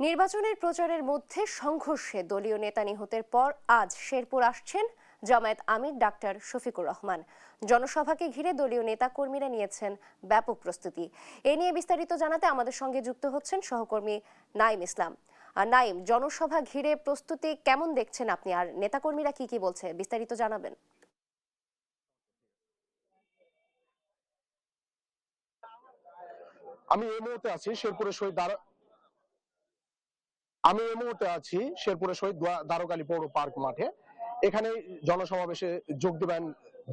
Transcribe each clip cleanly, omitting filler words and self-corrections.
নির্বাচনের প্রচারের মধ্যে সংঘর্ষে দলীয় নেতা নিহতের পর আজ শেরপুর আসছেন জামায়াত আমির ডাক্তার শফিকুর রহমান। জনসভাকে ঘিরে দলীয় নেতা কর্মীরা নিয়েছেন ব্যাপক প্রস্তুতি। এ নিয়ে বিস্তারিত জানাতে আমাদের সঙ্গে যুক্ত হচ্ছেন সহকর্মী নাইম ইসলাম। নাইম, জনসভা ঘিরে প্রস্তুতি কেমন দেখছেন আপনি, আর নেতাকর্মীরা কি বলছে বিস্তারিত জানাবেন? আমি এই মুহূর্তে আছি শেরপুরের শহীদ দ্বারকালী পৌর পার্ক মাঠে। এখানে জনসমাবেশে যোগ দিবেন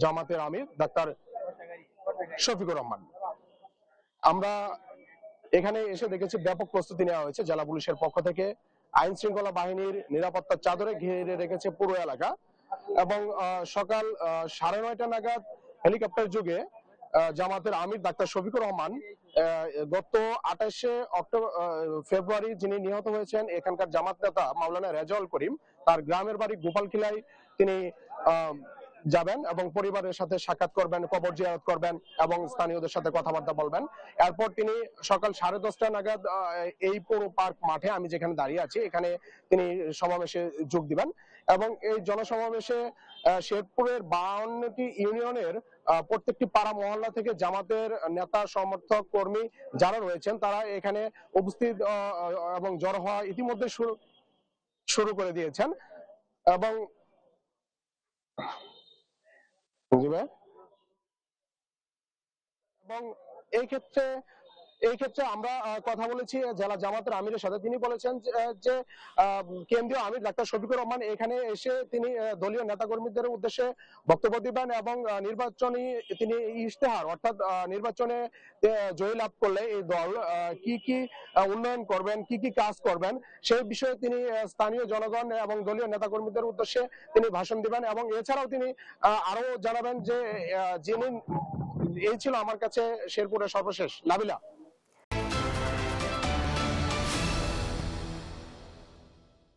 জামাতের আমির ডাক্তার শফিকুর রহমান। আমরা এখানে এসে দেখেছি ব্যাপক প্রস্তুতি নেওয়া হয়েছে জেলা পুলিশের পক্ষ থেকে। আইন শৃঙ্খলা বাহিনীর নিরাপত্তার চাদরে ঘিরে রেখেছে পুরো এলাকা এবং সকাল 9:30 নাগাদ হেলিকপ্টার যোগে জামাতের আমির ডাক্তার শফিকুর রহমান গত 28 ফেব্রুয়ারি যিনি নিহত হয়েছেন এখানকার জামাত নেতা মাওলানা রেজাউল করিম, তার গ্রামের বাড়ি গোপালখিলায় তিনি যাবেন এবং পরিবারের সাথে সাক্ষাৎ করবেন, কবর জিয়ারত করবেন এবং স্থানীয়দের সাথে কথাবার্তা বলবেন। এরপর তিনি সকাল 10:30 নাগাদ এই পৌর পার্ক মাঠে, আমি যেখানে দাঁড়িয়ে আছি, এখানে তিনি সমাবেশে যোগ দিবেন এবং এই জনসমাবেশে শেরপুরের 52টি ইউনিয়নের প্রত্যেকটি পাড়া মহল্লা থেকে জামাতের নেতা সমর্থক কর্মী যারা রয়েছেন তারা এখানে উপস্থিত এবং জড়ো হওয়া ইতিমধ্যে শুরু করে দিয়েছেন। এবং এবং এই ক্ষেত্রে আমরা কথা বলেছি জেলা জামাতের আমিরের সাথে। তিনি বলেছেন যে কেন্দ্রীয় আমির ডাক্তার শফিকুর রহমান এখানে এসে তিনি দলীয় নেতাকর্মীদের উদ্দেশ্যে বক্তব্য দিবেন এবং নির্বাচনী তিনি ইশতেহার, অর্থাৎ নির্বাচনে জয়ী লাভ করলে এই দল কি কি উন্নয়ন করবেন, কি কি কাজ করবেন সেই বিষয়ে তিনি স্থানীয় জনগণ এবং দলীয় নেতাকর্মীদের উদ্দেশ্যে তিনি ভাষণ দিবেন। এবং এছাড়াও তিনি আরো জানাবেন যে যিনি এই ছিল আমার কাছে শেরপুরের সর্বশেষ। নাবিলা।